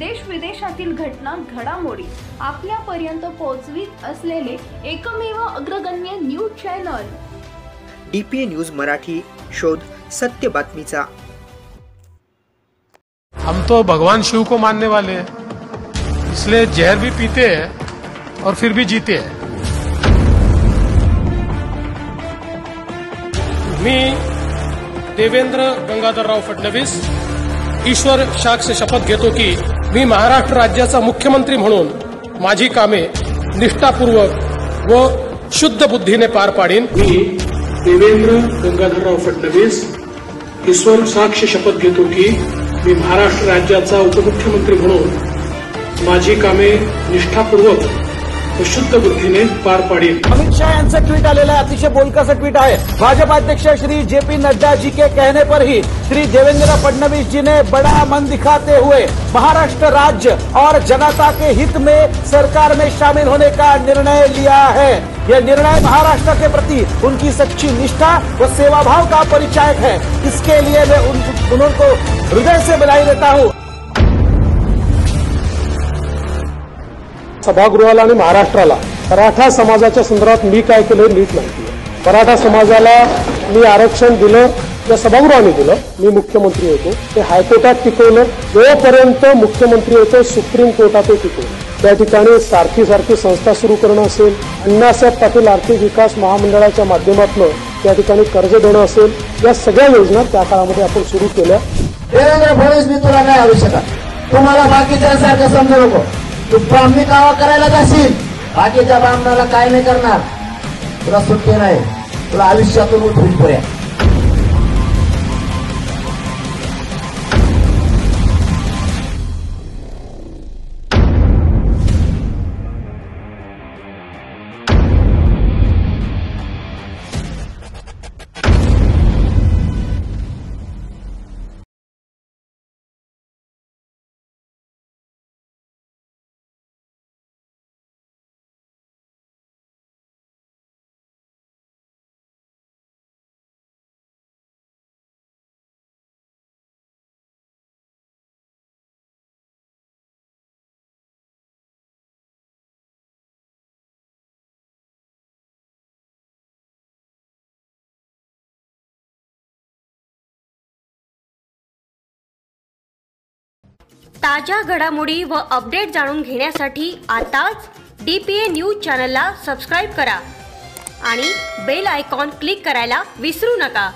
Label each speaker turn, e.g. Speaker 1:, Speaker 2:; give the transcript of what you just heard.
Speaker 1: देश विदेशातील घटना घडामोडी आपल्यापर्यंत पोहोचवित असलेले एकमेव अग्रगण्य news channel
Speaker 2: DPA news Marathi, शोध सत्य बातमीचा।
Speaker 3: हम तो भगवान शिव को मानने वाले हैं, इसलिए जहर भी पीते हैं और फिर भी जीते हैं। मी देवेंद्र गंगाधरराव फडणवीस ईश्वर साक्ष शपथ घेतो की मी महाराष्ट्र राज्याचा मुख्यमंत्री म्हणून माझी कामे निष्ठापूर्वक व शुद्ध बुद्धीने पार पाडीन। मी देवेंद्र गंगाधरराव फडणवीस ईश्वर साक्ष शपथ घेतो की मी महाराष्ट्र राज्याचा उपमुख्यमंत्री म्हणून माझी कामे निष्ठापूर्वक व शुद्ध बुद्धीने पार पाडीन।
Speaker 4: अमित शाह यांचं ट्वीट आलेलं आहे, अतिशय बोलकं ट्वीट आहे। भाजपा अध्यक्ष श्री जेपी नड्डा जी के कहने पर ही श्री देवेंद्र फडणवीस जी ने बड़ा मन दिखाते हुए महाराष्ट्र राज्य और जनता के हित में सरकार में शामिल होने का निर्णय लिया है। यह निर्णय महाराष्ट्र के प्रति उनकी सच्ची निष्ठा व सेवाभाव का परिचायक है। इसके लिए मैं उनको हृदय से बधाई देता हूँ।
Speaker 3: सभागृहाला आणि महाराष्ट्राला मराठा समाजाच्या संदर्भात मी काय केलं नीट माहिती आहे। मराठा समाजाला मी आरक्षण दिलं, त्या सभागृहाने दिलं, मी मुख्यमंत्री होतो, ते हायकोर्टात टिकवलं, जोपर्यंत मुख्यमंत्री होतो सुप्रीम कोर्टात टिकवलं। त्या ठिकाणी सारखी संस्था सुरू करणं असेल, अण्णासाहेब पाटील आर्थिक विकास महामंडळाच्या माध्यमातून त्या ठिकाणी कर्ज देणं असेल, या सगळ्या योजना त्या काळामध्ये आपण सुरू केल्या।
Speaker 4: देवेंद्र फडणवीस मी तुला नाही आवश्यक शकत, तुम्हाला बाकीच्यासारखं समजू नको। तू ब्राह्मणी कावा करायला जाशील, बाकीच्या ब्राह्मणाला काय नाही करणार, तुला सुट्टी नाही, तुला आयुष्यातून उठून पुऱ्या।
Speaker 5: ताज्या घडामोडी व अपडेट जाणून घेण्यासाठी आताच डीपीए न्यूज चॅनलला सबस्क्राइब करा आणि बेल आयकॉन क्लिक करायला विसरू नका।